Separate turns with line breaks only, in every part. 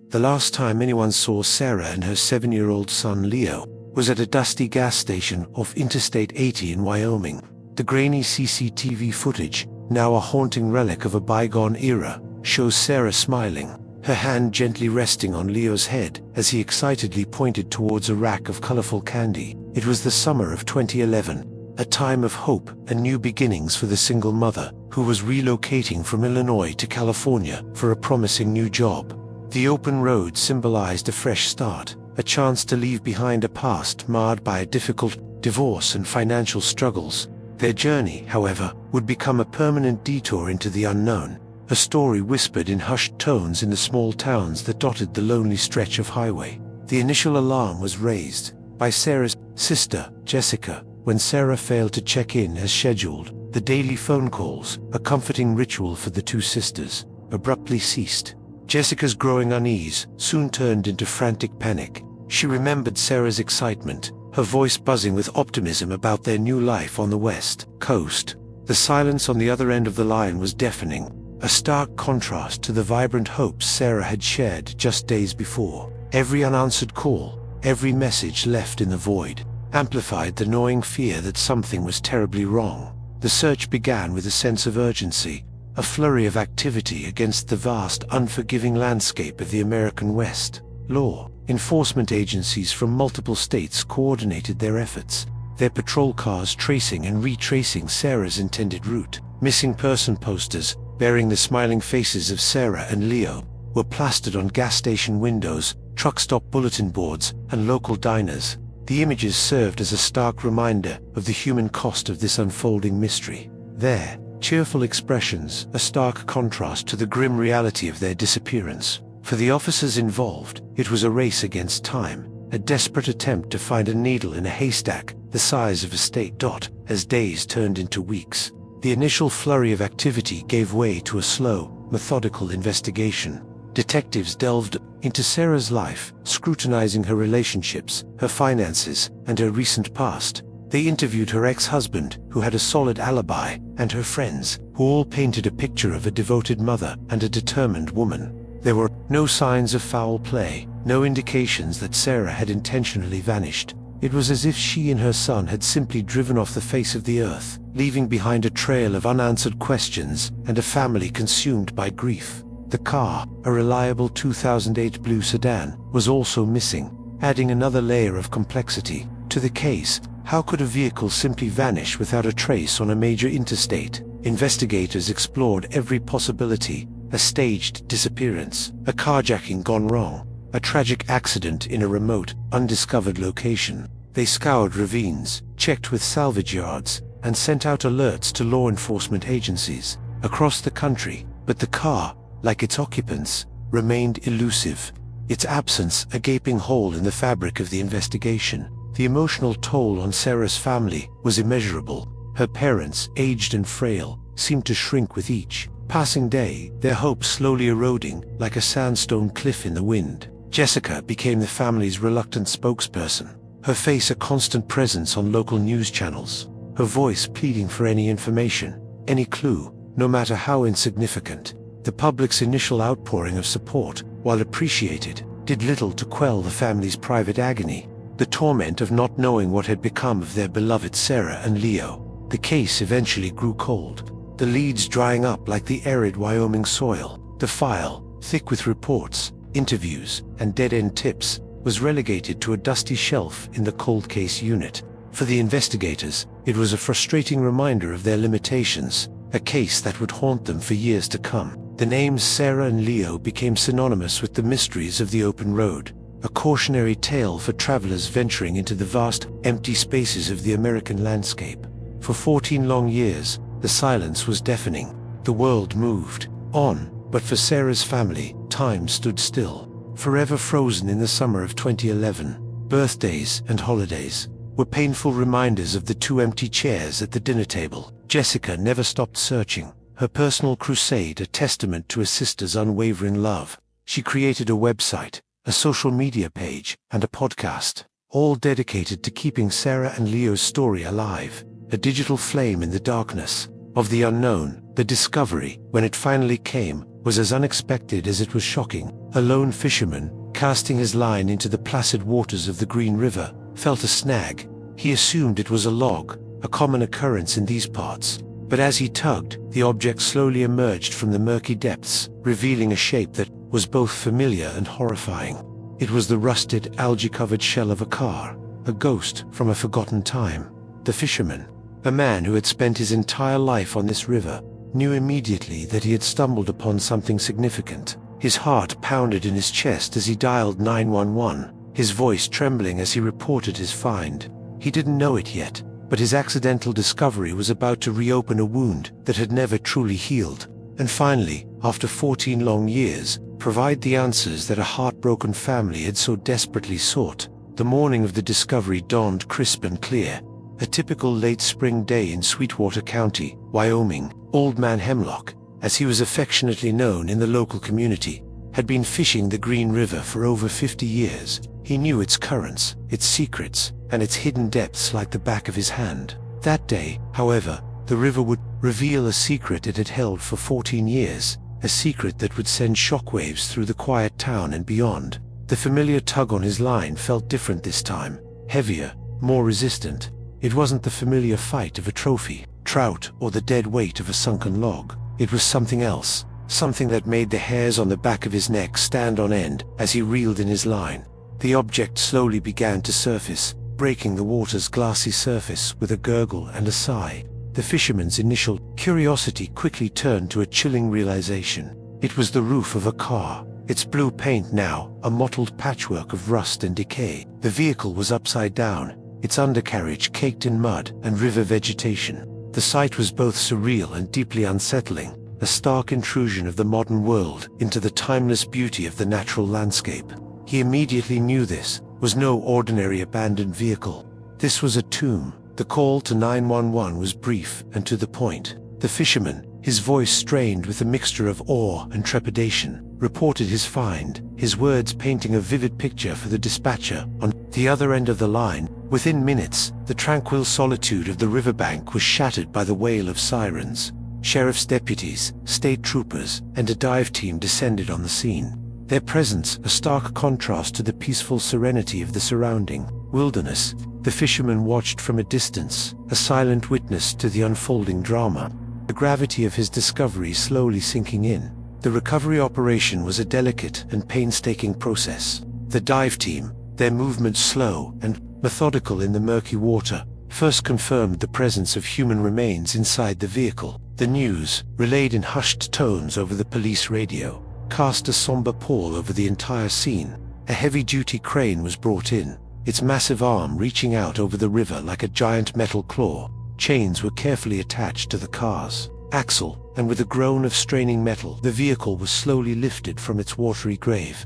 The last time anyone saw Sarah and her 7-year-old son Leo was at a dusty gas station off Interstate 80 in Wyoming. The grainy CCTV footage, now a haunting relic of a bygone era, shows Sarah smiling, her hand gently resting on Leo's head as he excitedly pointed towards a rack of colorful candy. It was the summer of 2011, a time of hope and new beginnings for the single mother who was relocating from Illinois to California for a promising new job. The open road symbolized a fresh start, a chance to leave behind a past marred by a difficult divorce and financial struggles. Their journey, however, would become a permanent detour into the unknown, a story whispered in hushed tones in the small towns that dotted the lonely stretch of highway. The initial alarm was raised by Sarah's sister, Jessica, when Sarah failed to check in as scheduled. The daily phone calls, a comforting ritual for the two sisters, abruptly ceased. Jessica's growing unease soon turned into frantic panic. She remembered Sarah's excitement, her voice buzzing with optimism about their new life on the West Coast. The silence on the other end of the line was deafening, a stark contrast to the vibrant hopes Sarah had shared just days before. Every unanswered call, every message left in the void, amplified the gnawing fear that something was terribly wrong. The search began with a sense of urgency, a flurry of activity against the vast, unforgiving landscape of the American West. Law enforcement agencies from multiple states coordinated their efforts, their patrol cars tracing and retracing Sarah's intended route. Missing person posters, bearing the smiling faces of Sarah and Leo, were plastered on gas station windows, truck stop bulletin boards, and local diners. The images served as a stark reminder of the human cost of this unfolding mystery. Their cheerful expressions, a stark contrast to the grim reality of their disappearance. For the officers involved, it was a race against time, a desperate attempt to find a needle in a haystack the size of a state dot as days turned into weeks. The initial flurry of activity gave way to a slow, methodical investigation. Detectives delved into Sarah's life, scrutinizing her relationships, her finances, and her recent past. They interviewed her ex-husband, who had a solid alibi, and her friends, who all painted a picture of a devoted mother and a determined woman. There were no signs of foul play, no indications that Sarah had intentionally vanished. It was as if she and her son had simply driven off the face of the earth, leaving behind a trail of unanswered questions and a family consumed by grief. The car, a reliable 2008 blue sedan, was also missing, adding another layer of complexity to the case. How could a vehicle simply vanish without a trace on a major interstate? Investigators explored every possibility: a staged disappearance, a carjacking gone wrong, a tragic accident in a remote, undiscovered location. They scoured ravines, checked with salvage yards, and sent out alerts to law enforcement agencies across the country. But the car, like its occupants, remained elusive, its absence a gaping hole in the fabric of the investigation. The emotional toll on Sarah's family was immeasurable. Her parents, aged and frail, seemed to shrink with each passing day, their hopes slowly eroding like a sandstone cliff in the wind. Jessica became the family's reluctant spokesperson, her face a constant presence on local news channels, her voice pleading for any information, any clue, no matter how insignificant. The public's initial outpouring of support, while appreciated, did little to quell the family's private agony, the torment of not knowing what had become of their beloved Sarah and Leo. The case eventually grew cold, the leads drying up like the arid Wyoming soil. The file, thick with reports, interviews, and dead-end tips, was relegated to a dusty shelf in the cold case unit. For the investigators, it was a frustrating reminder of their limitations, a case that would haunt them for years to come. The names Sarah and Leo became synonymous with the mysteries of the open road, a cautionary tale for travelers venturing into the vast, empty spaces of the American landscape. For 14 long years, the silence was deafening. The world moved on, but for Sarah's family, time stood still. Forever frozen in the summer of 2011, birthdays and holidays were painful reminders of the two empty chairs at the dinner table. Jessica never stopped searching, her personal crusade a testament to a sister's unwavering love. She created a website, a social media page, and a podcast, all dedicated to keeping Sarah and Leo's story alive, a digital flame in the darkness of the unknown. The discovery, when it finally came, was as unexpected as it was shocking. A lone fisherman, casting his line into the placid waters of the Green River, felt a snag. He assumed it was a log, a common occurrence in these parts. But as he tugged, the object slowly emerged from the murky depths, revealing a shape that was both familiar and horrifying. It was the rusted, algae-covered shell of a car, a ghost from a forgotten time. The fisherman, a man who had spent his entire life on this river, knew immediately that he had stumbled upon something significant. His heart pounded in his chest as he dialed 911, his voice trembling as he reported his find. He didn't know it yet, but his accidental discovery was about to reopen a wound that had never truly healed, and finally, after 14 long years, provide the answers that a heartbroken family had so desperately sought. The morning of the discovery dawned crisp and clear. A typical late spring day in Sweetwater County, Wyoming. Old Man Hemlock, as he was affectionately known in the local community, had been fishing the Green River for over 50 years. He knew its currents, its secrets, and its hidden depths like the back of his hand. That day, however, the river would reveal a secret it had held for 14 years, a secret that would send shockwaves through the quiet town and beyond. The familiar tug on his line felt different this time, heavier, more resistant. It wasn't the familiar fight of a trophy, trout, or the dead weight of a sunken log. It was something else, something that made the hairs on the back of his neck stand on end as he reeled in his line. The object slowly began to surface, breaking the water's glassy surface with a gurgle and a sigh. The fisherman's initial curiosity quickly turned to a chilling realization. It was the roof of a car, its blue paint now a mottled patchwork of rust and decay. The vehicle was upside down, its undercarriage caked in mud and river vegetation. The sight was both surreal and deeply unsettling, a stark intrusion of the modern world into the timeless beauty of the natural landscape. He immediately knew this was no ordinary abandoned vehicle. This was a tomb. The call to 911 was brief and to the point. The fisherman, his voice strained with a mixture of awe and trepidation, reported his find, his words painting a vivid picture for the dispatcher on the other end of the line. Within minutes, the tranquil solitude of the riverbank was shattered by the wail of sirens. Sheriff's deputies, state troopers, and a dive team descended on the scene. Their presence a stark contrast to the peaceful serenity of the surrounding wilderness. The fisherman watched from a distance, a silent witness to the unfolding drama. The gravity of his discovery slowly sinking in. The recovery operation was a delicate and painstaking process. The dive team, their movements slow and methodical in the murky water, first confirmed the presence of human remains inside the vehicle. The news, relayed in hushed tones over the police radio, cast a somber pall over the entire scene. A heavy-duty crane was brought in, its massive arm reaching out over the river like a giant metal claw. Chains were carefully attached to the car's axle, and with a groan of straining metal, the vehicle was slowly lifted from its watery grave.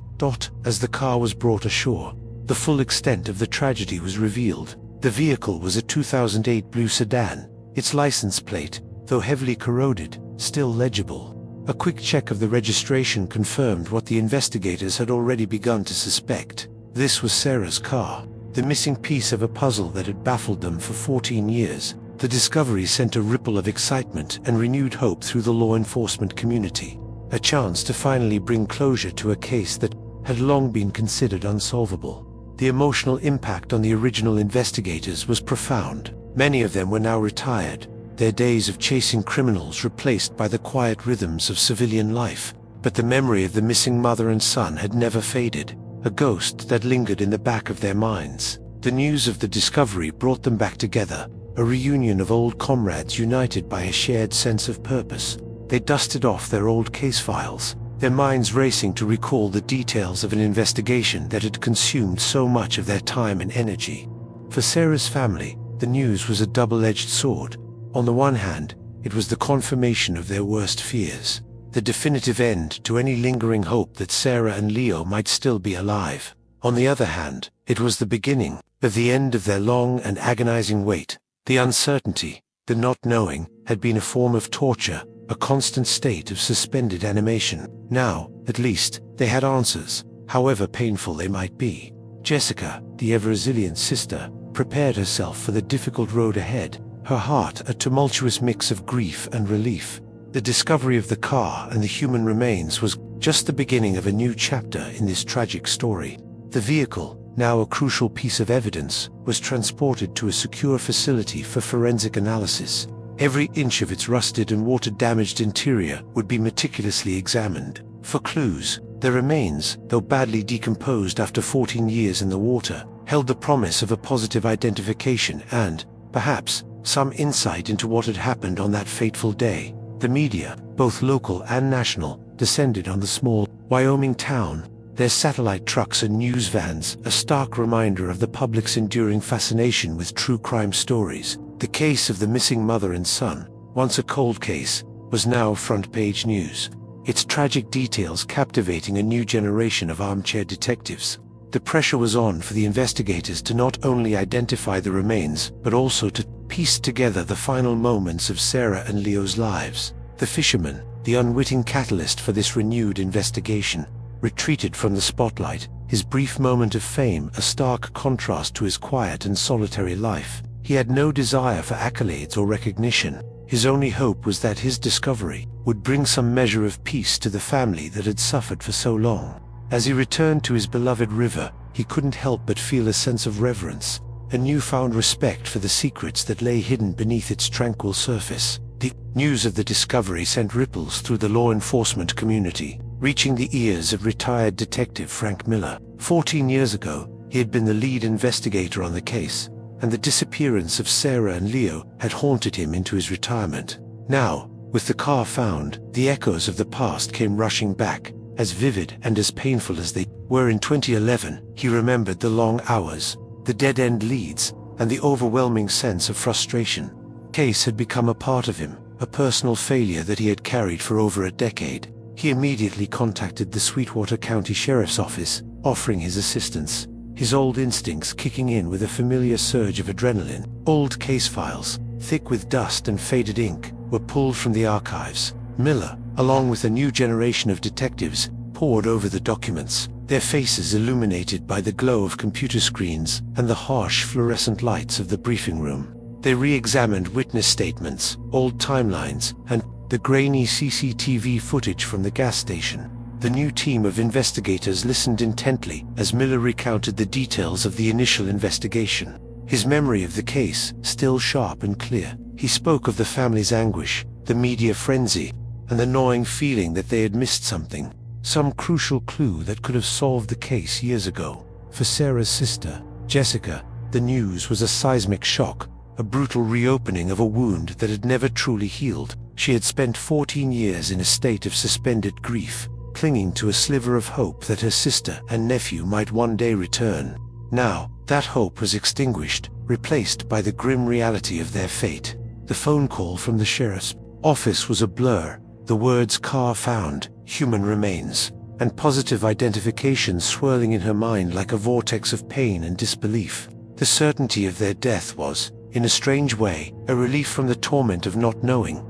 As the car was brought ashore, the full extent of the tragedy was revealed. The vehicle was a 2008 blue sedan, its license plate, though heavily corroded, still legible. A quick check of the registration confirmed what the investigators had already begun to suspect. This was Sarah's car, the missing piece of a puzzle that had baffled them for 14 years. The discovery sent a ripple of excitement and renewed hope through the law enforcement community, a chance to finally bring closure to a case that had long been considered unsolvable. The emotional impact on the original investigators was profound. Many of them were now retired, their days of chasing criminals replaced by the quiet rhythms of civilian life. But the memory of the missing mother and son had never faded, a ghost that lingered in the back of their minds. The news of the discovery brought them back together, a reunion of old comrades united by a shared sense of purpose. They dusted off their old case files, their minds racing to recall the details of an investigation that had consumed so much of their time and energy. For Sarah's family, the news was a double-edged sword. On the one hand, it was the confirmation of their worst fears, the definitive end to any lingering hope that Sarah and Leo might still be alive. On the other hand, it was the beginning of the end of their long and agonizing wait. The uncertainty, the not knowing, had been a form of torture, a constant state of suspended animation. Now, at least, they had answers, however painful they might be. Jessica, the ever-resilient sister, prepared herself for the difficult road ahead, her heart a tumultuous mix of grief and relief. The discovery of the car and the human remains was just the beginning of a new chapter in this tragic story. The vehicle, now a crucial piece of evidence, was transported to a secure facility for forensic analysis. Every inch of its rusted and water-damaged interior would be meticulously examined for clues. The remains, though badly decomposed after 14 years in the water, held the promise of a positive identification and, perhaps, some insight into what had happened on that fateful day. The media, both local and national, descended on the small Wyoming town, their satellite trucks and news vans, a stark reminder of the public's enduring fascination with true crime stories. The case of the missing mother and son, once a cold case, was now front-page news, its tragic details captivating a new generation of armchair detectives. The pressure was on for the investigators to not only identify the remains, but also to piece together the final moments of Sarah and Leo's lives. The fisherman, the unwitting catalyst for this renewed investigation, retreated from the spotlight, his brief moment of fame a stark contrast to his quiet and solitary life. He had no desire for accolades or recognition. His only hope was that his discovery would bring some measure of peace to the family that had suffered for so long. As he returned to his beloved river, he couldn't help but feel a sense of reverence, a newfound respect for the secrets that lay hidden beneath its tranquil surface. The news of the discovery sent ripples through the law enforcement community, reaching the ears of retired detective Frank Miller. 14 years ago, he had been the lead investigator on the case, and the disappearance of Sarah and Leo had haunted him into his retirement. Now, with the car found, the echoes of the past came rushing back, as vivid and as painful as they were in 2011. He remembered the long hours, the dead-end leads, and the overwhelming sense of frustration. The case had become a part of him, a personal failure that he had carried for over a decade. He immediately contacted the Sweetwater County Sheriff's Office, offering his assistance, his old instincts kicking in with a familiar surge of adrenaline. Old case files, thick with dust and faded ink, were pulled from the archives. Miller, along with a new generation of detectives, pored over the documents, their faces illuminated by the glow of computer screens and the harsh fluorescent lights of the briefing room. They re-examined witness statements, old timelines, and the grainy CCTV footage from the gas station. The new team of investigators listened intently as Miller recounted the details of the initial investigation. His memory of the case, still sharp and clear, he spoke of the family's anguish, the media frenzy, and the gnawing feeling that they had missed something, some crucial clue that could have solved the case years ago. For Sarah's sister, Jessica, the news was a seismic shock, a brutal reopening of a wound that had never truly healed. She had spent 14 years in a state of suspended grief, clinging to a sliver of hope that her sister and nephew might one day return. Now, that hope was extinguished, replaced by the grim reality of their fate. The phone call from the sheriff's office was a blur, the words "car found, human remains," and positive identification swirling in her mind like a vortex of pain and disbelief. The certainty of their death was, in a strange way, a relief from the torment of not knowing.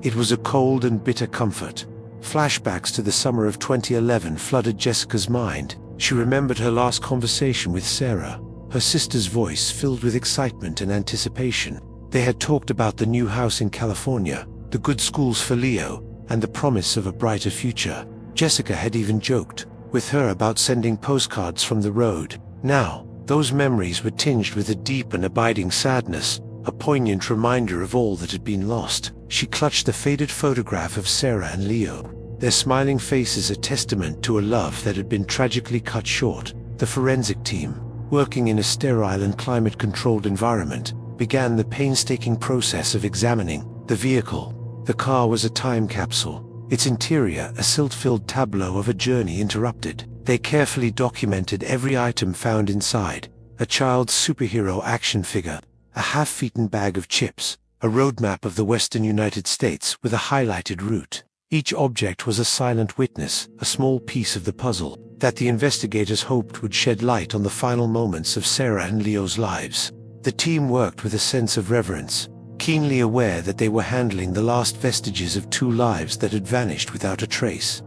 It was a cold and bitter comfort. Flashbacks to the summer of 2011 flooded Jessica's mind. She remembered her last conversation with Sarah, her sister's voice filled with excitement and anticipation. They had talked about the new house in California, the good schools for Leo, and the promise of a brighter future. Jessica had even joked with her about sending postcards from the road. Now, those memories were tinged with a deep and abiding sadness, a poignant reminder of all that had been lost. She clutched the faded photograph of Sarah and Leo, their smiling faces a testament to a love that had been tragically cut short. The forensic team, working in a sterile and climate-controlled environment, began the painstaking process of examining the vehicle. The car was a time capsule, its interior a silt-filled tableau of a journey interrupted. They carefully documented every item found inside: a child's superhero action figure, a half-eaten bag of chips, a roadmap of the western United States with a highlighted route. Each object was a silent witness, a small piece of the puzzle that the investigators hoped would shed light on the final moments of Sarah and Leo's lives. The team worked with a sense of reverence, keenly aware that they were handling the last vestiges of two lives that had vanished without a trace.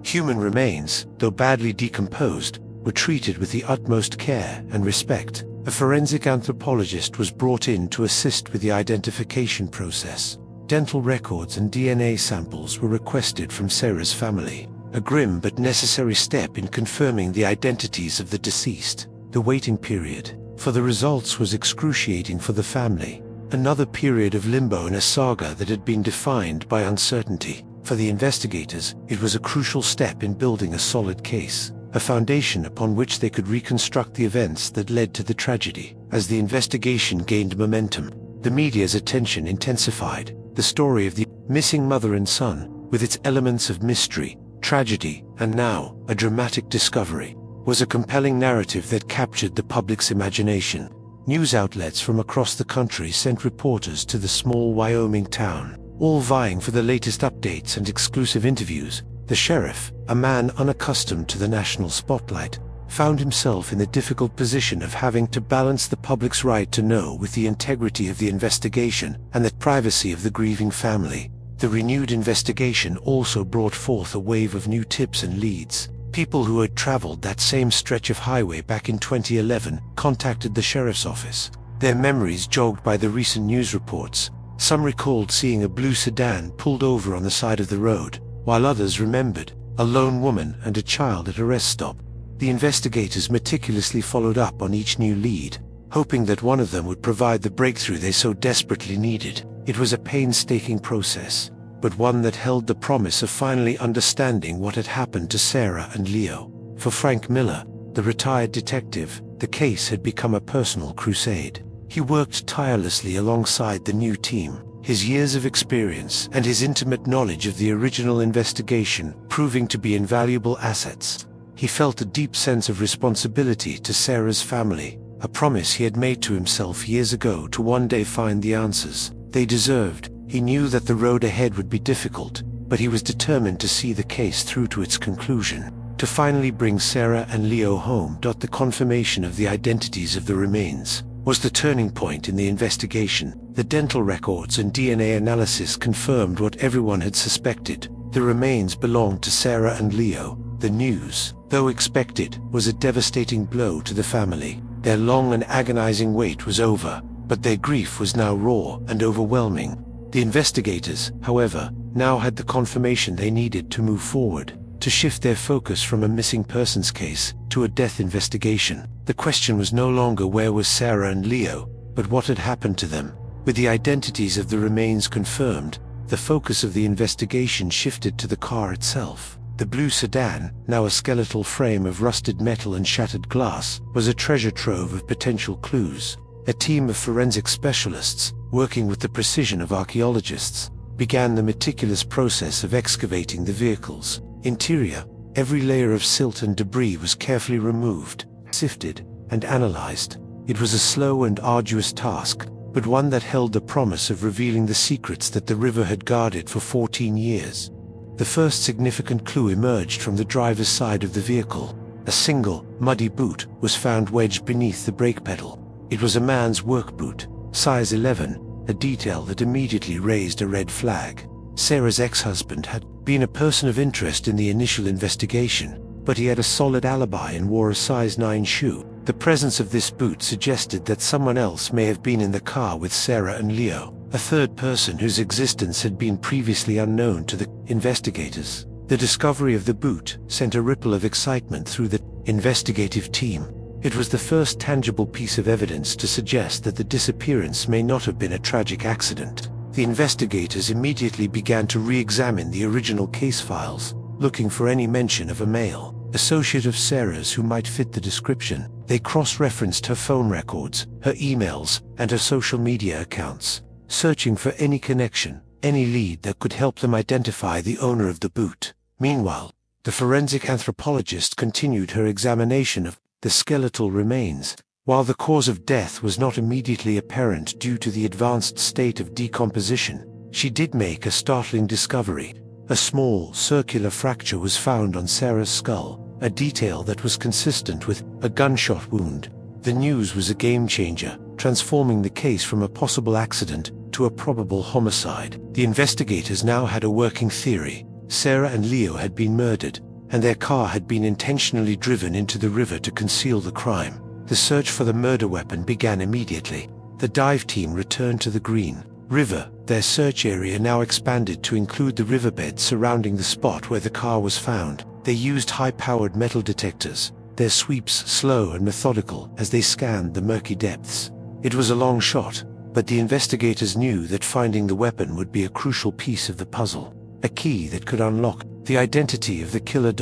Human remains, though badly decomposed, were treated with the utmost care and respect. A forensic anthropologist was brought in to assist with the identification process. Dental records and DNA samples were requested from Sarah's family. a grim but necessary step in confirming the identities of the deceased. The waiting period for the results was excruciating for the family. Another period of limbo in a saga that had been defined by uncertainty. For the investigators, it was a crucial step in building a solid case, a foundation upon which they could reconstruct the events that led to the tragedy. As the investigation gained momentum, the media's attention intensified. The story of the missing mother and son, with its elements of mystery, tragedy, and now a dramatic discovery, was a compelling narrative that captured the public's imagination. News outlets from across the country sent reporters to the small Wyoming town, all vying for the latest updates and exclusive interviews. The sheriff, a man unaccustomed to the national spotlight, found himself in the difficult position of having to balance the public's right to know with the integrity of the investigation and the privacy of the grieving family. The renewed investigation also brought forth a wave of new tips and leads. People who had traveled that same stretch of highway back in 2011 contacted the sheriff's office, their memories jogged by the recent news reports. Some recalled seeing a blue sedan pulled over on the side of the road, while others remembered a lone woman and a child at a rest stop. The investigators meticulously followed up on each new lead, hoping that one of them would provide the breakthrough they so desperately needed. It was a painstaking process, but one that held the promise of finally understanding what had happened to Sarah and Leo. For Frank Miller, the retired detective, the case had become a personal crusade. He worked tirelessly alongside the new team, his years of experience and his intimate knowledge of the original investigation proving to be invaluable assets. He felt a deep sense of responsibility to Sarah's family, a promise he had made to himself years ago to one day find the answers they deserved. He knew that the road ahead would be difficult, but he was determined to see the case through to its conclusion, to finally bring Sarah and Leo home. The confirmation of the identities of the remains was the turning point in the investigation. The dental records and DNA analysis confirmed what everyone had suspected. The remains belonged to Sarah and Leo. The news, though expected, was a devastating blow to the family. Their long and agonizing wait was over, but their grief was now raw and overwhelming. The investigators, however, now had the confirmation they needed to move forward, to shift their focus from a missing persons case to a death investigation. The question was no longer where was Sarah and Leo, but what had happened to them. With the identities of the remains confirmed, the focus of the investigation shifted to the car itself. The blue sedan, now a skeletal frame of rusted metal and shattered glass, was a treasure trove of potential clues. A team of forensic specialists, working with the precision of archaeologists, began the meticulous process of excavating the vehicle's interior. Every layer of silt and debris was carefully removed, sifted, and analyzed. It was a slow and arduous task, but one that held the promise of revealing the secrets that the river had guarded for 14 years. The first significant clue emerged from the driver's side of the vehicle. A single, muddy boot was found wedged beneath the brake pedal. It was a man's work boot, size 11, a detail that immediately raised a red flag. Sarah's ex-husband had been a person of interest in the initial investigation, but he had a solid alibi and wore a size 9 shoe. The presence of this boot suggested that someone else may have been in the car with Sarah and Leo, a third person whose existence had been previously unknown to the investigators. The discovery of the boot sent a ripple of excitement through the investigative team. It was the first tangible piece of evidence to suggest that the disappearance may not have been a tragic accident. The investigators immediately began to re-examine the original case files, looking for any mention of a male associate of Sarah's who might fit the description. They cross-referenced her phone records, her emails, and her social media accounts, searching for any connection, any lead that could help them identify the owner of the boot. Meanwhile, the forensic anthropologist continued her examination of the skeletal remains. While the cause of death was not immediately apparent due to the advanced state of decomposition, she did make a startling discovery. A small, circular fracture was found on Sarah's skull, a detail that was consistent with a gunshot wound. The news was a game-changer, transforming the case from a possible accident to a probable homicide. The investigators now had a working theory. Sarah and Leo had been murdered, and their car had been intentionally driven into the river to conceal the crime. The search for the murder weapon began immediately. The dive team returned to the green, River. Their search area now expanded to include the riverbed surrounding the spot where the car was found. They used high-powered metal detectors, their sweeps slow and methodical as they scanned the murky depths. It was a long shot, but the investigators knew that finding the weapon would be a crucial piece of the puzzle, a key that could unlock the identity of the killer.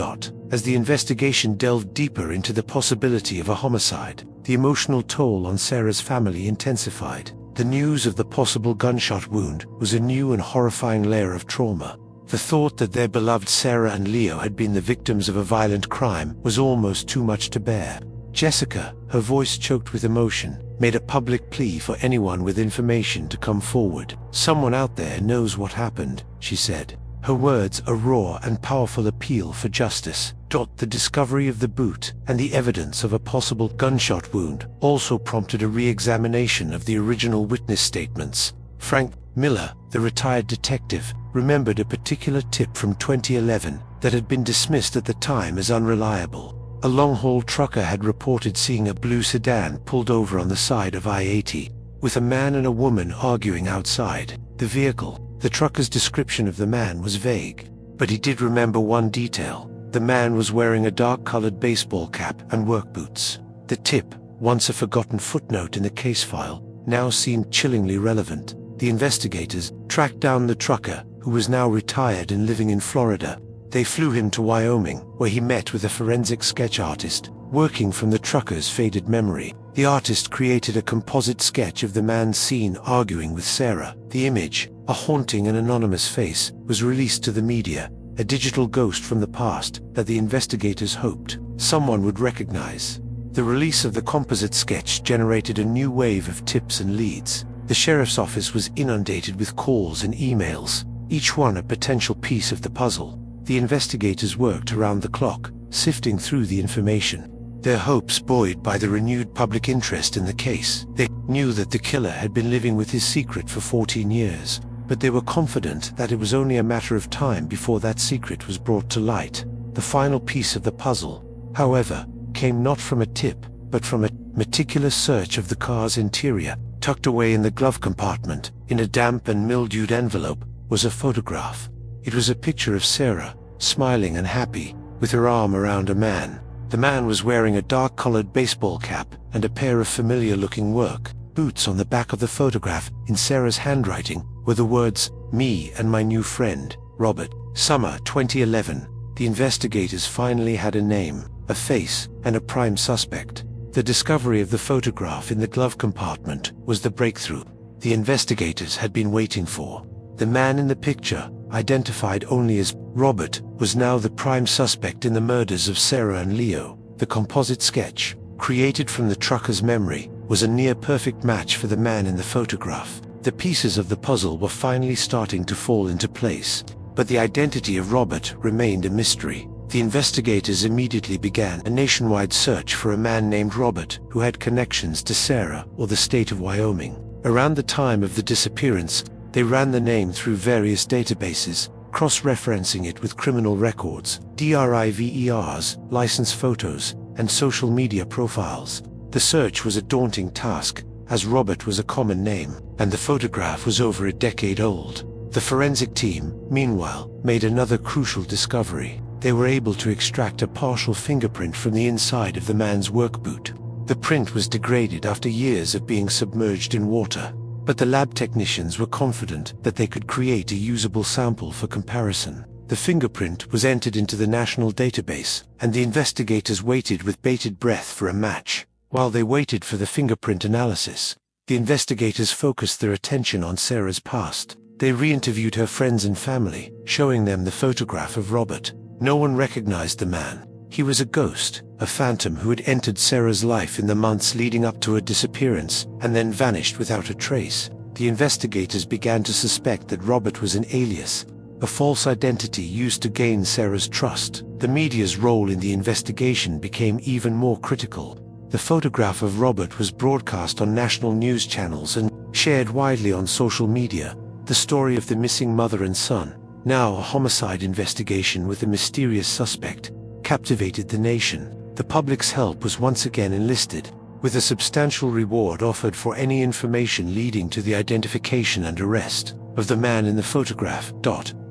As the investigation delved deeper into the possibility of a homicide, the emotional toll on Sarah's family intensified. The news of the possible gunshot wound was a new and horrifying layer of trauma. The thought that their beloved Sarah and Leo had been the victims of a violent crime was almost too much to bear. Jessica, her voice choked with emotion, made a public plea for anyone with information to come forward. "Someone out there knows what happened," she said. Her words a raw and powerful appeal for justice. The discovery of the boot and the evidence of a possible gunshot wound also prompted a re-examination of the original witness statements. Frank Miller, the retired detective, remembered a particular tip from 2011 that had been dismissed at the time as unreliable. A long-haul trucker had reported seeing a blue sedan pulled over on the side of I-80, with a man and a woman arguing outside the vehicle. The trucker's description of the man was vague, but he did remember one detail. The man was wearing a dark-colored baseball cap and work boots. The tip, once a forgotten footnote in the case file, now seemed chillingly relevant. The investigators tracked down the trucker, who was now retired and living in Florida. They flew him to Wyoming, where he met with a forensic sketch artist, working from the trucker's faded memory. The artist created a composite sketch of the man seen arguing with Sarah. The image, a haunting and anonymous face, was released to the media, a digital ghost from the past that the investigators hoped someone would recognize. The release of the composite sketch generated a new wave of tips and leads. The sheriff's office was inundated with calls and emails, each one a potential piece of the puzzle. The investigators worked around the clock, sifting through the information, their hopes buoyed by the renewed public interest in the case. They knew that the killer had been living with his secret for 14 years, but they were confident that it was only a matter of time before that secret was brought to light. The final piece of the puzzle, however, came not from a tip, but from a meticulous search of the car's interior. Tucked away in the glove compartment, in a damp and mildewed envelope, was a photograph. It was a picture of Sarah, smiling and happy, with her arm around a man. The man was wearing a dark-colored baseball cap and a pair of familiar-looking work boots. On the back of the photograph, in Sarah's handwriting, were the words, "Me and my new friend, Robert." Summer 2011. The investigators finally had a name, a face, and a prime suspect. The discovery of the photograph in the glove compartment was the breakthrough the investigators had been waiting for. The man in the picture, identified only as Robert, was now the prime suspect in the murders of Sarah and Leo. The composite sketch, created from the trucker's memory, was a near-perfect match for the man in the photograph. The pieces of the puzzle were finally starting to fall into place, but the identity of Robert remained a mystery. The investigators immediately began a nationwide search for a man named Robert who had connections to Sarah or the state of Wyoming. Around the time of the disappearance, they ran the name through various databases, cross-referencing it with criminal records, DRIVERs, license photos, and social media profiles. The search was a daunting task, as Robert was a common name, and the photograph was over a decade old. The forensic team, meanwhile, made another crucial discovery. They were able to extract a partial fingerprint from the inside of the man's work boot. The print was degraded after years of being submerged in water, but the lab technicians were confident that they could create a usable sample for comparison. The fingerprint was entered into the national database, and the investigators waited with bated breath for a match. While they waited for the fingerprint analysis, the investigators focused their attention on Sarah's past. They re-interviewed her friends and family, showing them the photograph of Robert. No one recognized the man. He was a ghost, a phantom who had entered Sarah's life in the months leading up to her disappearance, and then vanished without a trace. The investigators began to suspect that Robert was an alias, a false identity used to gain Sarah's trust. The media's role in the investigation became even more critical. The photograph of Robert was broadcast on national news channels and shared widely on social media. The story of the missing mother and son, now a homicide investigation with a mysterious suspect, captivated the nation. The public's help was once again enlisted. with a substantial reward offered for any information leading to the identification and arrest of the man in the photograph.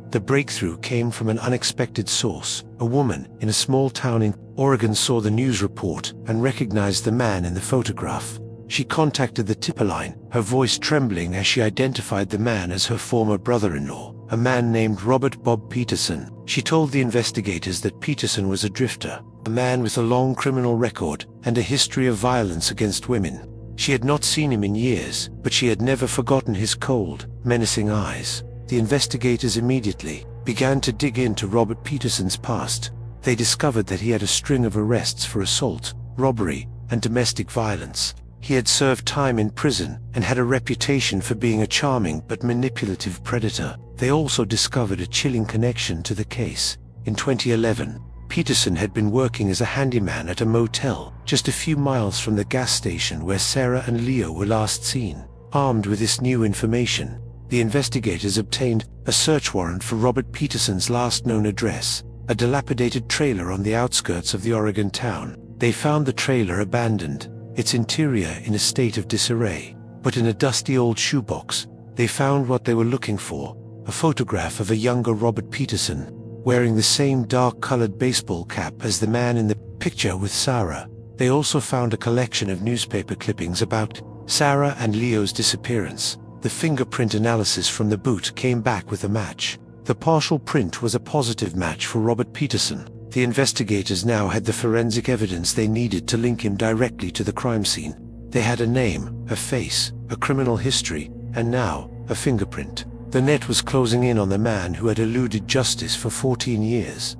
The breakthrough came from an unexpected source. A woman in a small town in Oregon saw the news report and recognized the man in the photograph. She contacted the tipper line, her voice trembling as she identified the man as her former brother-in-law, a man named Robert Bob Peterson. She told the investigators that Peterson was a drifter, a man with a long criminal record and a history of violence against women. She had not seen him in years, but she had never forgotten his cold, menacing eyes. The investigators immediately began to dig into Robert Peterson's past. They discovered that he had a string of arrests for assault, robbery, and domestic violence. He had served time in prison and had a reputation for being a charming but manipulative predator. They also discovered a chilling connection to the case. In 2011, Peterson had been working as a handyman at a motel just a few miles from the gas station where Sarah and Leo were last seen. Armed with this new information, the investigators obtained a search warrant for Robert Peterson's last known address, a dilapidated trailer on the outskirts of the Oregon town. They found the trailer abandoned, its interior in a state of disarray. But in a dusty old shoebox, they found what they were looking for, a photograph of a younger Robert Peterson, wearing the same dark-colored baseball cap as the man in the picture with Sarah. They also found a collection of newspaper clippings about Sarah and Leo's disappearance. The fingerprint analysis from the boot came back with a match. The partial print was a positive match for Robert Peterson. The investigators now had the forensic evidence they needed to link him directly to the crime scene. They had a name, a face, a criminal history, and now, a fingerprint. The net was closing in on the man who had eluded justice for 14 years.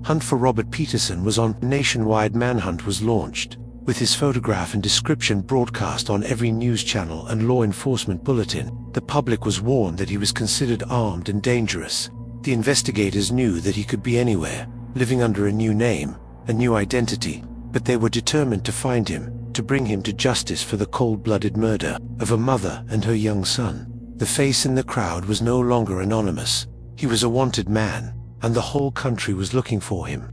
Hunt for Robert Peterson was on. Nationwide manhunt was launched, with his photograph and description broadcast on every news channel and law enforcement bulletin. The public was warned that he was considered armed and dangerous. The investigators knew that he could be anywhere, living under a new name, a new identity, but they were determined to find him, to bring him to justice for the cold-blooded murder of a mother and her young son. The face in the crowd was no longer anonymous. He was a wanted man, and the whole country was looking for him.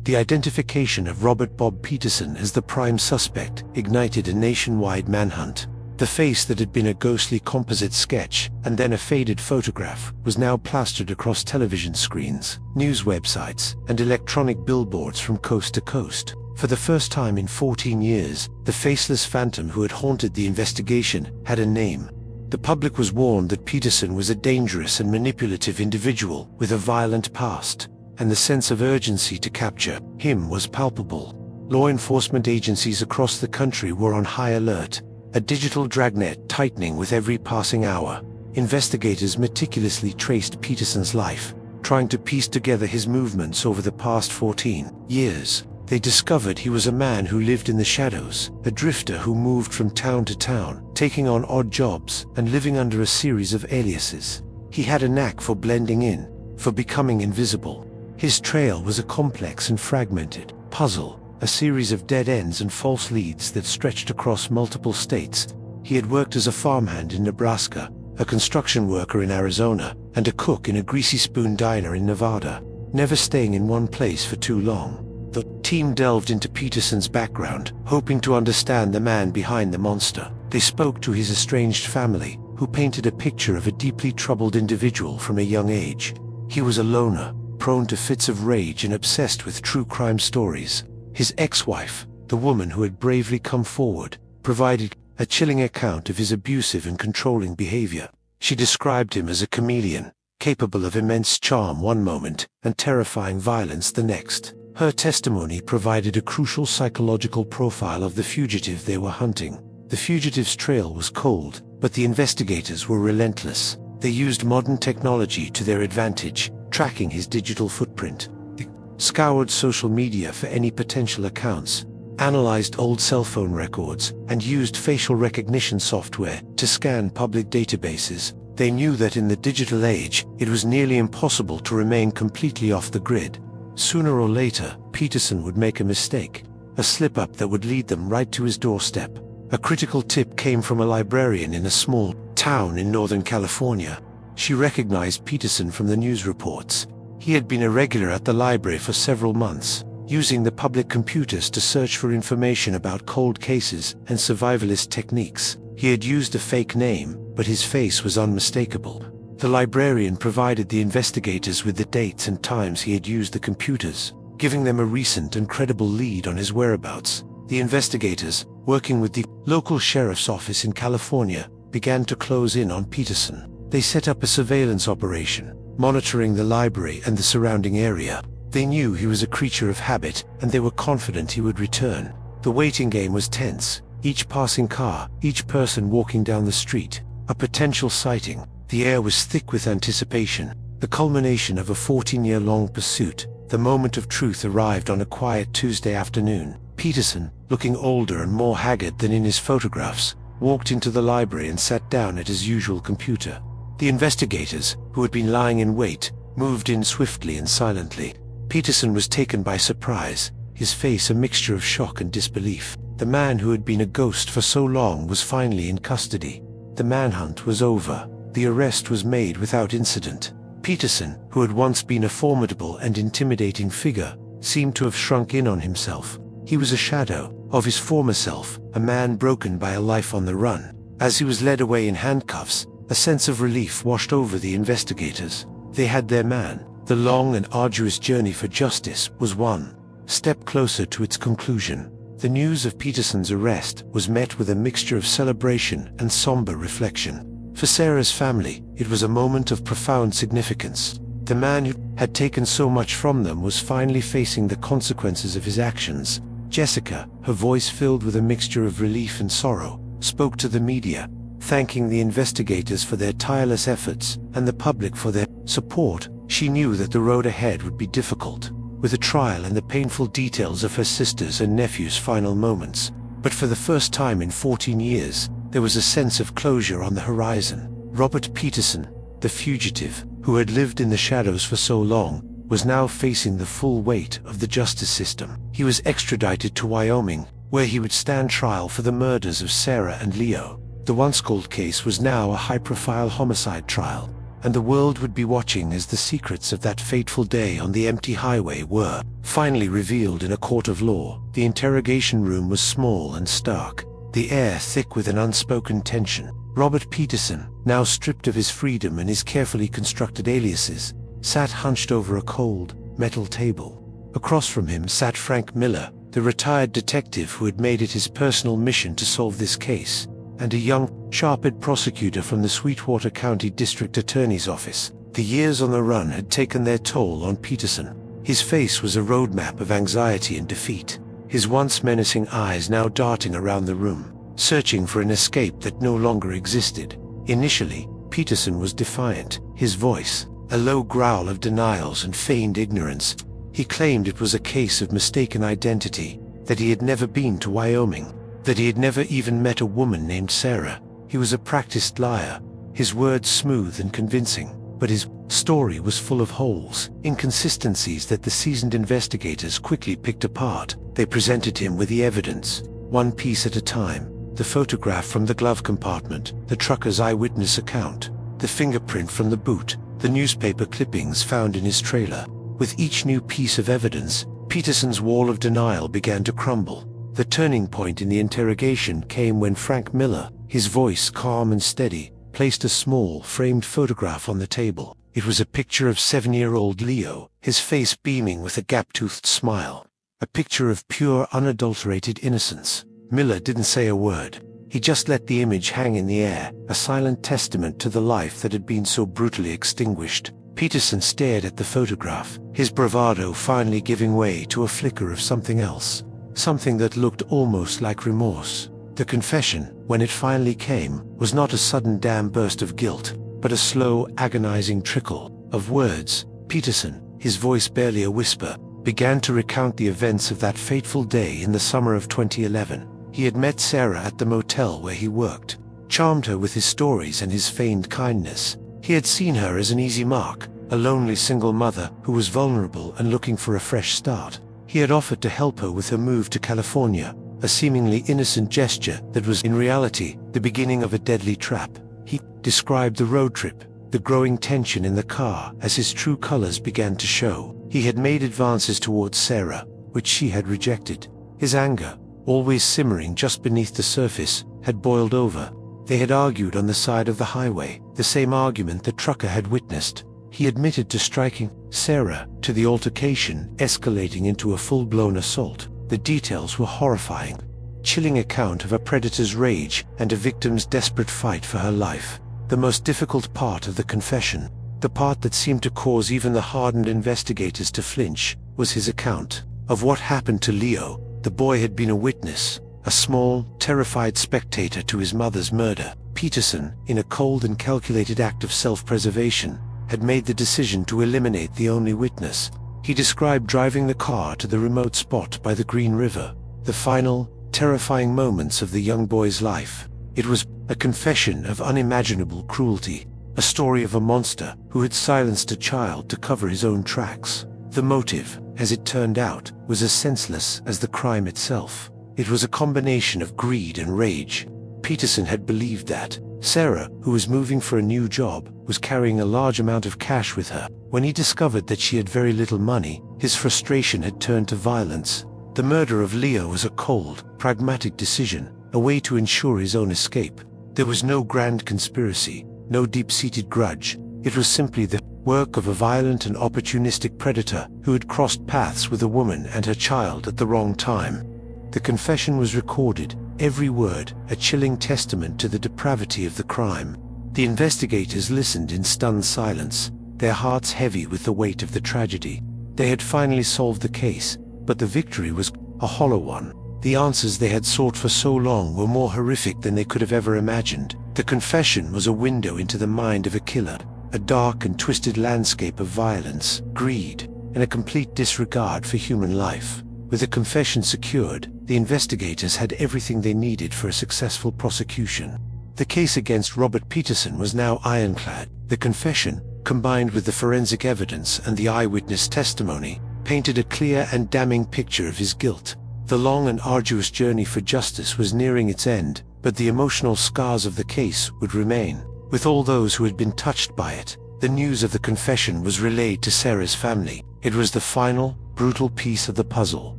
The identification of Robert Bob Peterson as the prime suspect ignited a nationwide manhunt. The face that had been a ghostly composite sketch and then a faded photograph was now plastered across television screens, news websites, and electronic billboards from coast to coast. For the first time in 14 years, the faceless phantom who had haunted the investigation had a name. The public was warned that Peterson was a dangerous and manipulative individual with a violent past, and the sense of urgency to capture him was palpable. Law enforcement agencies across the country were on high alert, a digital dragnet tightening with every passing hour. Investigators meticulously traced Peterson's life, trying to piece together his movements over the past 14 years. They discovered he was a man who lived in the shadows, a drifter who moved from town to town, taking on odd jobs and living under a series of aliases. He had a knack for blending in, for becoming invisible. His trail was a complex and fragmented puzzle, a series of dead ends and false leads that stretched across multiple states. He had worked as a farmhand in Nebraska, a construction worker in Arizona, and a cook in a greasy spoon diner in Nevada, never staying in one place for too long. The team delved into Peterson's background, hoping to understand the man behind the monster. They spoke to his estranged family, who painted a picture of a deeply troubled individual from a young age. He was a loner, prone to fits of rage and obsessed with true crime stories. His ex-wife, the woman who had bravely come forward, provided a chilling account of his abusive and controlling behavior. She described him as a chameleon, capable of immense charm one moment and terrifying violence the next. Her testimony provided a crucial psychological profile of the fugitive they were hunting. The fugitive's trail was cold, but the investigators were relentless. They used modern technology to their advantage, tracking his digital footprint. They scoured social media for any potential accounts, analyzed old cell phone records, and used facial recognition software to scan public databases. They knew that in the digital age, it was nearly impossible to remain completely off the grid. Sooner or later, Peterson would make a mistake, a slip-up that would lead them right to his doorstep. A critical tip came from a librarian in a small town in Northern California. She recognized Peterson from the news reports. He had been a regular at the library for several months, using the public computers to search for information about cold cases and survivalist techniques. He had used a fake name, but his face was unmistakable. The librarian provided the investigators with the dates and times he had used the computers, giving them a recent and credible lead on his whereabouts. The investigators, working with the local sheriff's office in California, began to close in on Peterson. They set up a surveillance operation, monitoring the library and the surrounding area. They knew he was a creature of habit, and they were confident he would return. The waiting game was tense. Each passing car, each person walking down the street, a potential sighting. The air was thick with anticipation, the culmination of a 14-year-long pursuit. The moment of truth arrived on a quiet Tuesday afternoon. Peterson, looking older and more haggard than in his photographs, walked into the library and sat down at his usual computer. The investigators, who had been lying in wait, moved in swiftly and silently. Peterson was taken by surprise, his face a mixture of shock and disbelief. The man who had been a ghost for so long was finally in custody. The manhunt was over. The arrest was made without incident. Peterson, who had once been a formidable and intimidating figure, seemed to have shrunk in on himself. He was a shadow of his former self, a man broken by a life on the run. As he was led away in handcuffs, a sense of relief washed over the investigators. They had their man. The long and arduous journey for justice was one step closer to its conclusion. The news of Peterson's arrest was met with a mixture of celebration and somber reflection. For Sarah's family, it was a moment of profound significance. The man who had taken so much from them was finally facing the consequences of his actions. Jessica, her voice filled with a mixture of relief and sorrow, spoke to the media, thanking the investigators for their tireless efforts and the public for their support. She knew that the road ahead would be difficult, with a trial and the painful details of her sister's and nephew's final moments. But for the first time in 14 years, there was a sense of closure on the horizon. Robert Peterson, the fugitive, who had lived in the shadows for so long, was now facing the full weight of the justice system. He was extradited to Wyoming, where he would stand trial for the murders of Sarah and Leo. The once cold case was now a high-profile homicide trial, and the world would be watching as the secrets of that fateful day on the empty highway were finally revealed in a court of law. The interrogation room was small and stark, the air thick with an unspoken tension. Robert Peterson, now stripped of his freedom and his carefully constructed aliases, sat hunched over a cold, metal table. Across from him sat Frank Miller, the retired detective who had made it his personal mission to solve this case, and a young, sharp-eyed prosecutor from the Sweetwater County District Attorney's Office. The years on the run had taken their toll on Peterson. His face was a roadmap of anxiety and defeat, his once menacing eyes now darting around the room, searching for an escape that no longer existed. Initially, Peterson was defiant, his voice a low growl of denials and feigned ignorance. He claimed it was a case of mistaken identity, that he had never been to Wyoming, that he had never even met a woman named Sarah. He was a practiced liar, his words smooth and convincing, but his story was full of holes, inconsistencies that the seasoned investigators quickly picked apart. They presented him with the evidence, one piece at a time: the photograph from the glove compartment, the trucker's eyewitness account, the fingerprint from the boot, the newspaper clippings found in his trailer. With each new piece of evidence, Peterson's wall of denial began to crumble. The turning point in the interrogation came when Frank Miller, his voice calm and steady, placed a small, framed photograph on the table. It was a picture of 7-year-old Leo, his face beaming with a gap-toothed smile. A picture of pure, unadulterated innocence. Miller didn't say a word. He just let the image hang in the air, a silent testament to the life that had been so brutally extinguished. Peterson stared at the photograph, his bravado finally giving way to a flicker of something else. Something that looked almost like remorse. The confession, when it finally came, was not a sudden damn burst of guilt, but a slow, agonizing trickle of words. Peterson, his voice barely a whisper, began to recount the events of that fateful day in the summer of 2011. He had met Sarah at the motel where he worked, charmed her with his stories and his feigned kindness. He had seen her as an easy mark, a lonely single mother who was vulnerable and looking for a fresh start. He had offered to help her with her move to California, a seemingly innocent gesture that was in reality the beginning of a deadly trap. He described the road trip, the growing tension in the car as his true colors began to show. He had made advances towards Sarah, which she had rejected. His anger, always simmering just beneath the surface, had boiled over. They had argued on the side of the highway, the same argument the trucker had witnessed. He admitted to striking Sarah, to the altercation escalating into a full-blown assault. The details were horrifying. Chilling account of a predator's rage and a victim's desperate fight for her life. The most difficult part of the confession, the part that seemed to cause even the hardened investigators to flinch, was his account of what happened to Leo. The boy had been a witness, a small, terrified spectator to his mother's murder. Peterson, in a cold and calculated act of self-preservation, had made the decision to eliminate the only witness. He described driving the car to the remote spot by the Green River, the final, terrifying moments of the young boy's life. It was a confession of unimaginable cruelty, a story of a monster who had silenced a child to cover his own tracks. The motive, as it turned out, was as senseless as the crime itself. It was a combination of greed and rage. Peterson had believed that Sarah, who was moving for a new job, was carrying a large amount of cash with her. When he discovered that she had very little money, his frustration had turned to violence. The murder of Leo was a cold, pragmatic decision, a way to ensure his own escape. There was no grand conspiracy, no deep-seated grudge. It was simply the work of a violent and opportunistic predator who had crossed paths with a woman and her child at the wrong time. The confession was recorded, every word a chilling testament to the depravity of the crime. The investigators listened in stunned silence, their hearts heavy with the weight of the tragedy. They had finally solved the case, but the victory was a hollow one. The answers they had sought for so long were more horrific than they could have ever imagined. The confession was a window into the mind of a killer, a dark and twisted landscape of violence, greed, and a complete disregard for human life. With the confession secured, the investigators had everything they needed for a successful prosecution. The case against Robert Peterson was now ironclad. The confession, combined with the forensic evidence and the eyewitness testimony, painted a clear and damning picture of his guilt. The long and arduous journey for justice was nearing its end, but the emotional scars of the case would remain. With all those who had been touched by it, the news of the confession was relayed to Sarah's family. It was the final, brutal piece of the puzzle,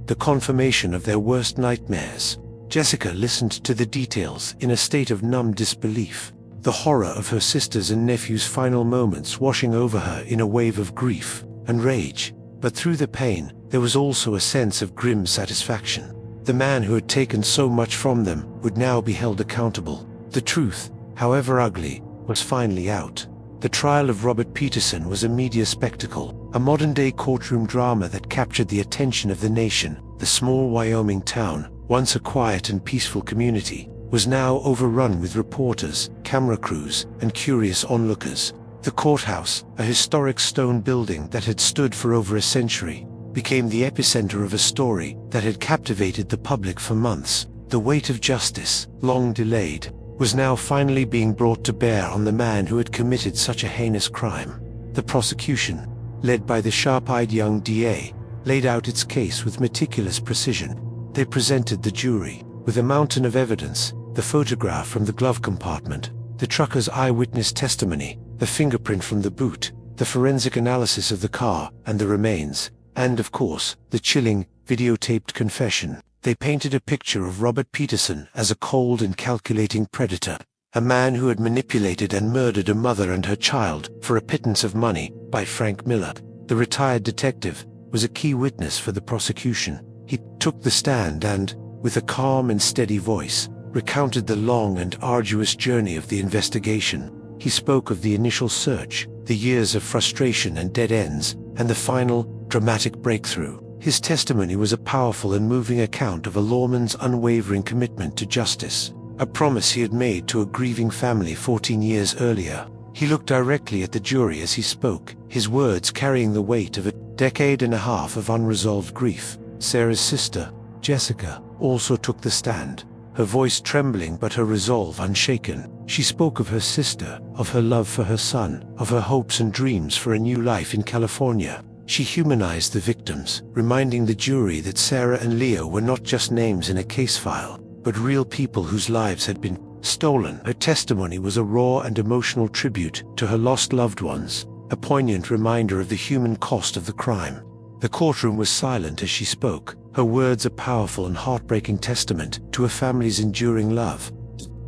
the confirmation of their worst nightmares. Jessica listened to the details in a state of numb disbelief, the horror of her sister's and nephew's final moments washing over her in a wave of grief and rage. But through the pain, there was also a sense of grim satisfaction. The man who had taken so much from them would now be held accountable. The truth, however ugly, was finally out. The trial of Robert Peterson was a media spectacle, a modern-day courtroom drama that captured the attention of the nation. The small Wyoming town, once a quiet and peaceful community, was now overrun with reporters, camera crews, and curious onlookers. The courthouse, a historic stone building that had stood for over a century, became the epicenter of a story that had captivated the public for months. The weight of justice, long delayed, was now finally being brought to bear on the man who had committed such a heinous crime. The prosecution, led by the sharp-eyed young DA, laid out its case with meticulous precision. They presented the jury with a mountain of evidence: the photograph from the glove compartment, the trucker's eyewitness testimony, the fingerprint from the boot, the forensic analysis of the car and the remains, and of course, the chilling, videotaped confession. They painted a picture of Robert Peterson as a cold and calculating predator, a man who had manipulated and murdered a mother and her child for a pittance of money. By Frank Miller, the retired detective, was a key witness for the prosecution. He took the stand and, with a calm and steady voice, recounted the long and arduous journey of the investigation. He spoke of the initial search, the years of frustration and dead ends, and the final, dramatic breakthrough. His testimony was a powerful and moving account of a lawman's unwavering commitment to justice, a promise he had made to a grieving family 14 years earlier. He looked directly at the jury as he spoke, his words carrying the weight of a decade and a half of unresolved grief. Sarah's sister, Jessica, also took the stand, her voice trembling but her resolve unshaken. She spoke of her sister, of her love for her son, of her hopes and dreams for a new life in California. She humanized the victims, reminding the jury that Sarah and Leo were not just names in a case file, but real people whose lives had been stolen. Her testimony was a raw and emotional tribute to her lost loved ones, a poignant reminder of the human cost of the crime. The courtroom was silent as she spoke, her words a powerful and heartbreaking testament to a family's enduring love.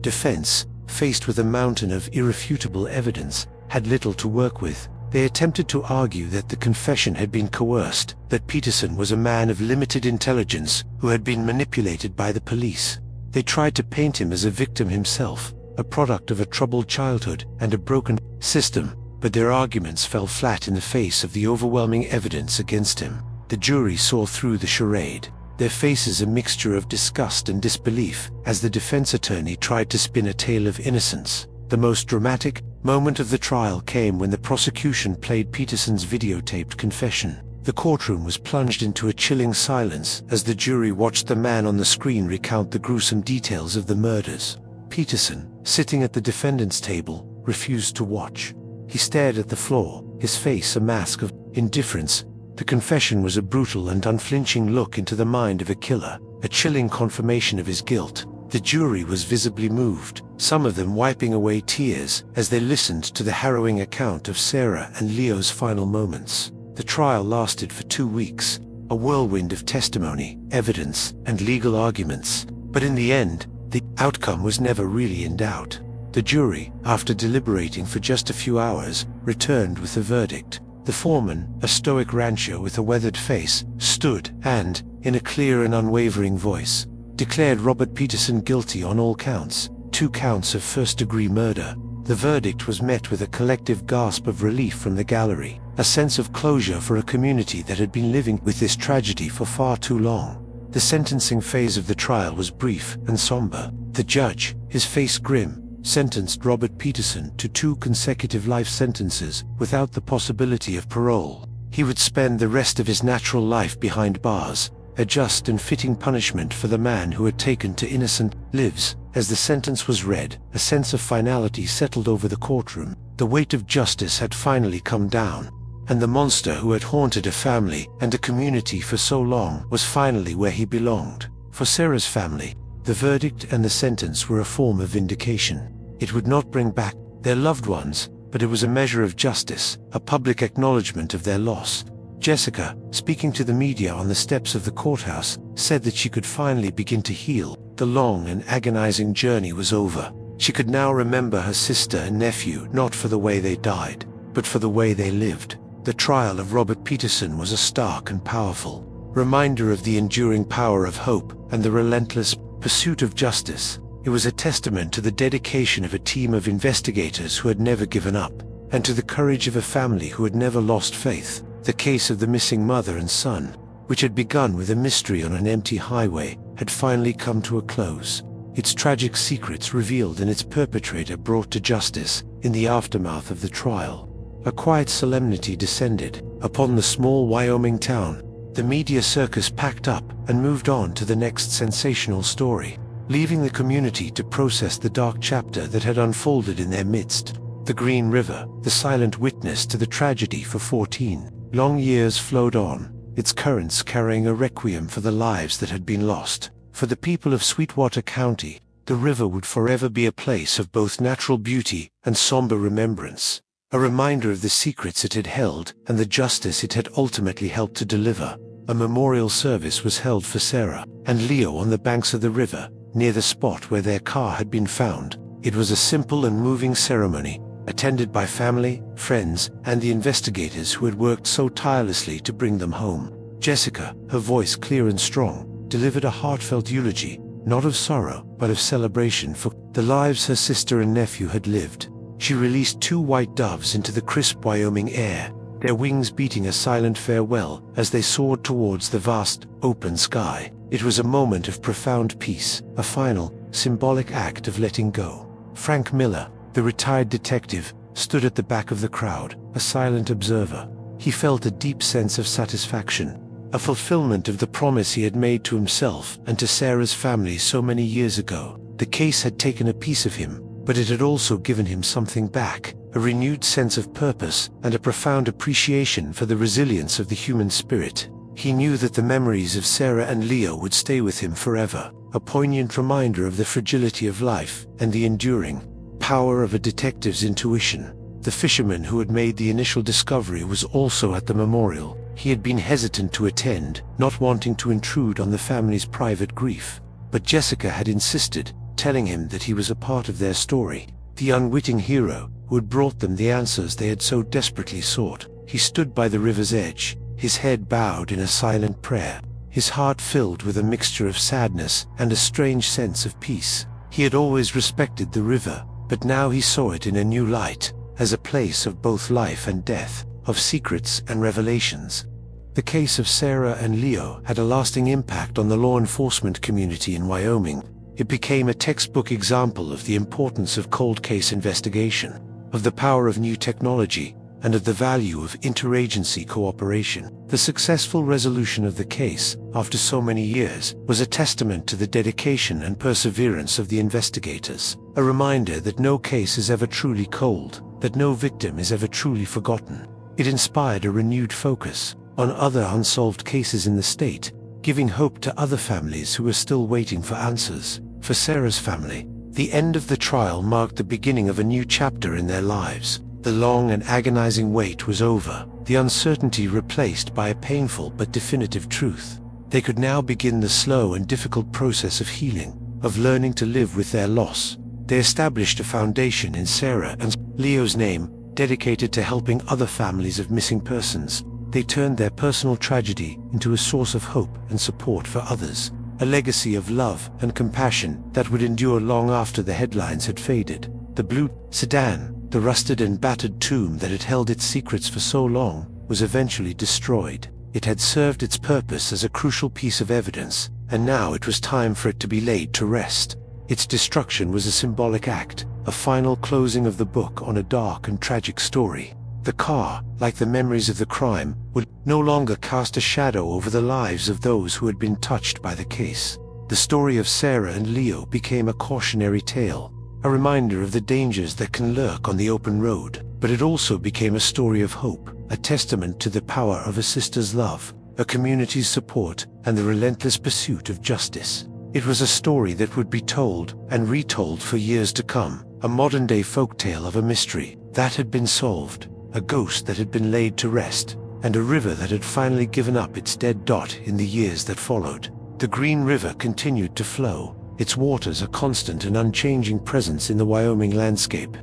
Defense, faced with a mountain of irrefutable evidence, had little to work with. They attempted to argue that the confession had been coerced, that Peterson was a man of limited intelligence who had been manipulated by the police. They tried to paint him as a victim himself, a product of a troubled childhood and a broken system, but their arguments fell flat in the face of the overwhelming evidence against him. The jury saw through the charade, their faces a mixture of disgust and disbelief, as the defense attorney tried to spin a tale of innocence. The most dramatic moment of the trial came when the prosecution played Peterson's videotaped confession. The courtroom was plunged into a chilling silence as the jury watched the man on the screen recount the gruesome details of the murders. Peterson, sitting at the defendant's table, refused to watch. He stared at the floor, his face a mask of indifference. The confession was a brutal and unflinching look into the mind of a killer, a chilling confirmation of his guilt. The jury was visibly moved, some of them wiping away tears as they listened to the harrowing account of Sarah and Leo's final moments. The trial lasted for 2 weeks, a whirlwind of testimony, evidence, and legal arguments. But in the end, the outcome was never really in doubt. The jury, after deliberating for just a few hours, returned with a verdict. The foreman, a stoic rancher with a weathered face, stood and, in a clear and unwavering voice, declared Robert Peterson guilty on all counts, 2 counts of first-degree murder. The verdict was met with a collective gasp of relief from the gallery, a sense of closure for a community that had been living with this tragedy for far too long. The sentencing phase of the trial was brief and somber. The judge, his face grim, sentenced Robert Peterson to 2 consecutive life sentences without the possibility of parole. He would spend the rest of his natural life behind bars, a just and fitting punishment for the man who had taken to innocent lives. As the sentence was read, a sense of finality settled over the courtroom. The weight of justice had finally come down, and the monster who had haunted a family and a community for so long was finally where he belonged. For Sarah's family, the verdict and the sentence were a form of vindication. It would not bring back their loved ones, but it was a measure of justice, a public acknowledgement of their loss. Jessica, speaking to the media on the steps of the courthouse, said that she could finally begin to heal. The long and agonizing journey was over. She could now remember her sister and nephew not for the way they died, but for the way they lived. The trial of Robert Peterson was a stark and powerful reminder of the enduring power of hope and the relentless pursuit of justice. It was a testament to the dedication of a team of investigators who had never given up, and to the courage of a family who had never lost faith. The case of the missing mother and son, which had begun with a mystery on an empty highway, had finally come to a close. Its tragic secrets revealed and its perpetrator brought to justice in the aftermath of the trial. A quiet solemnity descended upon the small Wyoming town. The media circus packed up and moved on to the next sensational story, leaving the community to process the dark chapter that had unfolded in their midst. The Green River, the silent witness to the tragedy for 14 long years, flowed on, its currents carrying a requiem for the lives that had been lost. For the people of Sweetwater County, the river would forever be a place of both natural beauty and somber remembrance, a reminder of the secrets it had held and the justice it had ultimately helped to deliver. A memorial service was held for Sarah and Leo on the banks of the river, near the spot where their car had been found. It was a simple and moving ceremony, attended by family, friends, and the investigators who had worked so tirelessly to bring them home. Jessica, her voice clear and strong, delivered a heartfelt eulogy, not of sorrow, but of celebration for the lives her sister and nephew had lived. She released 2 white doves into the crisp Wyoming air, their wings beating a silent farewell as they soared towards the vast, open sky. It was a moment of profound peace, a final, symbolic act of letting go. Frank Miller, the retired detective, stood at the back of the crowd, a silent observer. He felt a deep sense of satisfaction, a fulfillment of the promise he had made to himself and to Sarah's family so many years ago. The case had taken a piece of him, but it had also given him something back, a renewed sense of purpose and a profound appreciation for the resilience of the human spirit. He knew that the memories of Sarah and Leo would stay with him forever, a poignant reminder of the fragility of life and the enduring power of a detective's intuition. The fisherman who had made the initial discovery was also at the memorial. He had been hesitant to attend, not wanting to intrude on the family's private grief. But Jessica had insisted, telling him that he was a part of their story, the unwitting hero who had brought them the answers they had so desperately sought. He stood by the river's edge, his head bowed in a silent prayer, his heart filled with a mixture of sadness and a strange sense of peace. He had always respected the river, but now he saw it in a new light, as a place of both life and death, of secrets and revelations. The case of Sarah and Leo had a lasting impact on the law enforcement community in Wyoming. It became a textbook example of the importance of cold case investigation, of the power of new technology, and of the value of interagency cooperation. The successful resolution of the case, after so many years, was a testament to the dedication and perseverance of the investigators, a reminder that no case is ever truly cold, that no victim is ever truly forgotten. It inspired a renewed focus on other unsolved cases in the state, giving hope to other families who were still waiting for answers. For Sarah's family, the end of the trial marked the beginning of a new chapter in their lives. The long and agonizing wait was over, the uncertainty replaced by a painful but definitive truth. They could now begin the slow and difficult process of healing, of learning to live with their loss. They established a foundation in Sarah and Leo's name, dedicated to helping other families of missing persons. They turned their personal tragedy into a source of hope and support for others, a legacy of love and compassion that would endure long after the headlines had faded. The blue sedan, the rusted and battered tomb that had held its secrets for so long, was eventually destroyed. It had served its purpose as a crucial piece of evidence, and now it was time for it to be laid to rest. Its destruction was a symbolic act, a final closing of the book on a dark and tragic story. The car, like the memories of the crime, would no longer cast a shadow over the lives of those who had been touched by the case. The story of Sarah and Leo became a cautionary tale, a reminder of the dangers that can lurk on the open road, but it also became a story of hope, a testament to the power of a sister's love, a community's support, and the relentless pursuit of justice. It was a story that would be told and retold for years to come, a modern-day folktale of a mystery that had been solved, a ghost that had been laid to rest, and a river that had finally given up its dead dot in the years that followed. The Green River continued to flow, its waters a constant and unchanging presence in the Wyoming landscape.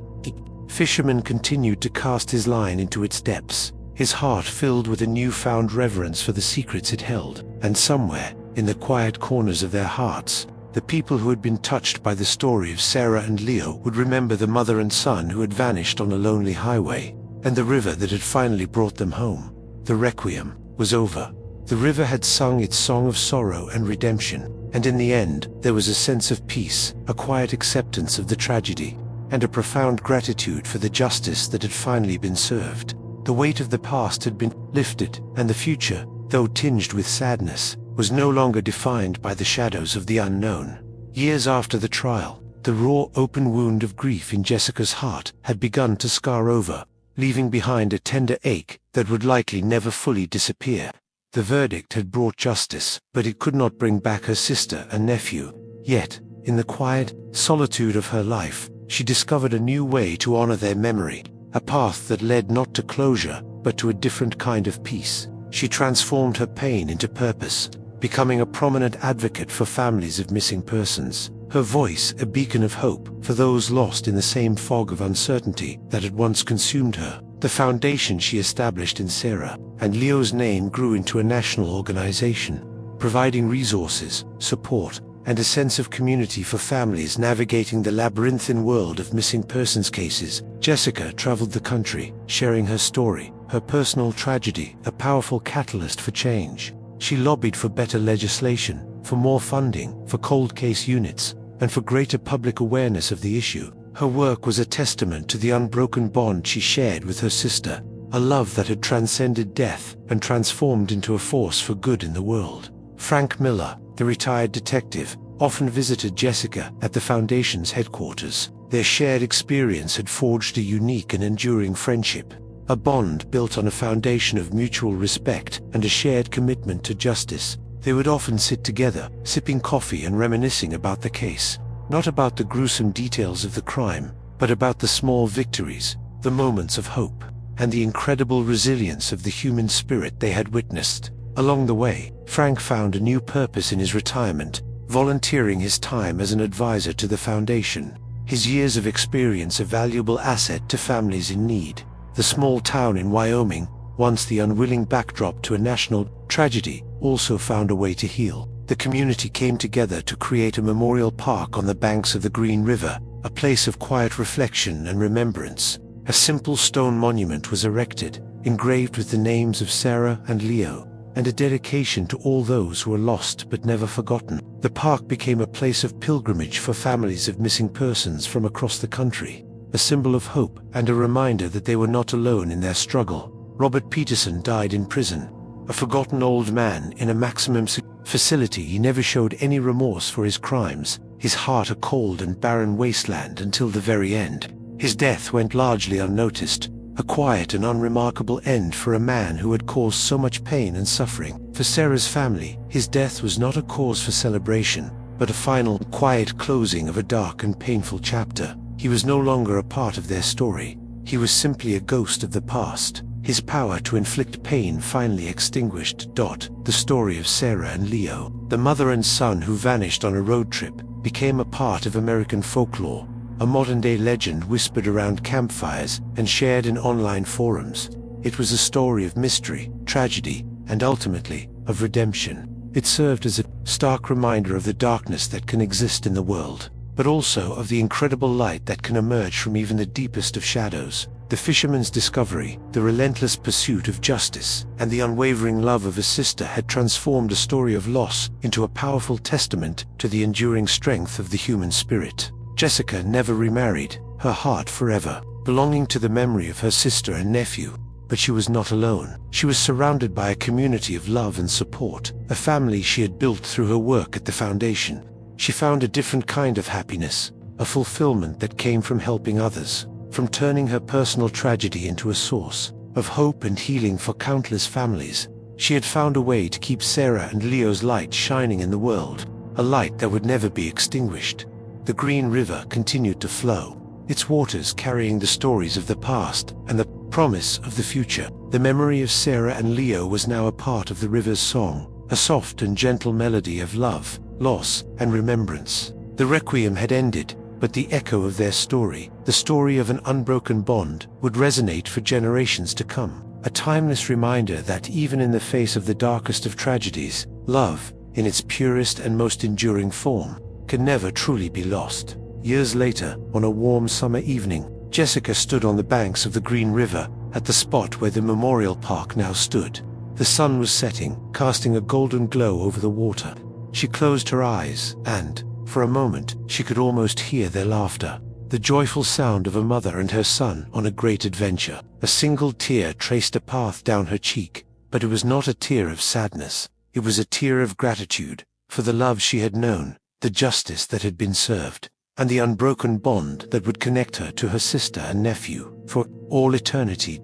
Fisherman continued to cast his line into its depths, his heart filled with a newfound reverence for the secrets it held, and somewhere, in the quiet corners of their hearts, the people who had been touched by the story of Sarah and Leo would remember the mother and son who had vanished on a lonely highway, and the river that had finally brought them home. The requiem was over. The river had sung its song of sorrow and redemption, and in the end, there was a sense of peace, a quiet acceptance of the tragedy, and a profound gratitude for the justice that had finally been served. The weight of the past had been lifted, and the future, though tinged with sadness, was no longer defined by the shadows of the unknown. Years after the trial, the raw, open wound of grief in Jessica's heart had begun to scar over, leaving behind a tender ache that would likely never fully disappear. The verdict had brought justice, but it could not bring back her sister and nephew. Yet, in the quiet solitude of her life, she discovered a new way to honor their memory, a path that led not to closure, but to a different kind of peace. She transformed her pain into purpose, becoming a prominent advocate for families of missing persons, her voice a beacon of hope for those lost in the same fog of uncertainty that had once consumed her. The foundation she established in Sarah and Leo's name grew into a national organization, providing resources, support, and a sense of community for families navigating the labyrinthine world of missing persons cases. Jessica traveled the country, sharing her story, her personal tragedy, a powerful catalyst for change. She lobbied for better legislation, for more funding, for cold case units, and for greater public awareness of the issue. Her work was a testament to the unbroken bond she shared with her sister, a love that had transcended death and transformed into a force for good in the world. Frank Miller, the retired detective, often visited Jessica at the Foundation's headquarters. Their shared experience had forged a unique and enduring friendship, a bond built on a foundation of mutual respect and a shared commitment to justice. They would often sit together, sipping coffee and reminiscing about the case, not about the gruesome details of the crime, but about the small victories, the moments of hope. and the incredible resilience of the human spirit they had witnessed. Along the way, Frank found a new purpose in his retirement, volunteering his time as an advisor to the foundation. His years of experience a valuable asset to families in need. The small town in Wyoming, once the unwilling backdrop to a national tragedy, also found a way to heal. The community came together to create a memorial park on the banks of the Green River, a place of quiet reflection and remembrance. A simple stone monument was erected, engraved with the names of Sarah and Leo, and a dedication to all those who were lost but never forgotten. The park became a place of pilgrimage for families of missing persons from across the country, a symbol of hope and a reminder that they were not alone in their struggle. Robert Peterson died in prison, a forgotten old man in a maximum facility. He never showed any remorse for his crimes, his heart a cold and barren wasteland until the very end. His death went largely unnoticed, a quiet and unremarkable end for a man who had caused so much pain and suffering. For Sarah's family, his death was not a cause for celebration, but a final, quiet closing of a dark and painful chapter. He was no longer a part of their story. He was simply a ghost of the past, his power to inflict pain finally extinguished. The story of Sarah and Leo, the mother and son who vanished on a road trip, became a part of American folklore, a modern-day legend whispered around campfires and shared in online forums. It was a story of mystery, tragedy, and ultimately, of redemption. It served as a stark reminder of the darkness that can exist in the world, but also of the incredible light that can emerge from even the deepest of shadows. The fisherman's discovery, the relentless pursuit of justice, and the unwavering love of a sister had transformed a story of loss into a powerful testament to the enduring strength of the human spirit. Jessica never remarried, her heart forever belonging to the memory of her sister and nephew. But she was not alone. She was surrounded by a community of love and support, a family she had built through her work at the foundation. She found a different kind of happiness, a fulfillment that came from helping others, from turning her personal tragedy into a source of hope and healing for countless families. She had found a way to keep Sarah and Leo's light shining in the world, a light that would never be extinguished. The Green River continued to flow, its waters carrying the stories of the past and the promise of the future. The memory of Sarah and Leo was now a part of the river's song, a soft and gentle melody of love, loss, and remembrance. The requiem had ended, but the echo of their story, the story of an unbroken bond, would resonate for generations to come. A timeless reminder that even in the face of the darkest of tragedies, love, in its purest and most enduring form, can never truly be lost. Years later, on a warm summer evening, Jessica stood on the banks of the Green River, at the spot where the memorial park now stood. The sun was setting, casting a golden glow over the water. She closed her eyes, and, for a moment, she could almost hear their laughter, the joyful sound of a mother and her son on a great adventure. A single tear traced a path down her cheek, but it was not a tear of sadness. It was a tear of gratitude, for the love she had known, the justice that had been served, and the unbroken bond that would connect her to her sister and nephew for all eternity.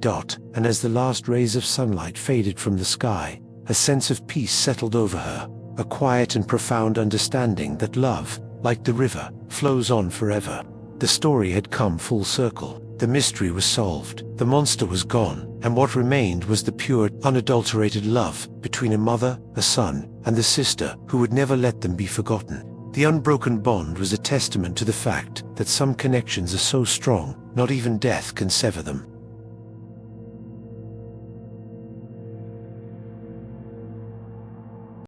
And as the last rays of sunlight faded from the sky, a sense of peace settled over her, a quiet and profound understanding that love, like the river, flows on forever. The story had come full circle. The mystery was solved, the monster was gone, and what remained was the pure, unadulterated love between a mother, a son, and the sister who would never let them be forgotten. The unbroken bond was a testament to the fact that some connections are so strong, not even death can sever them.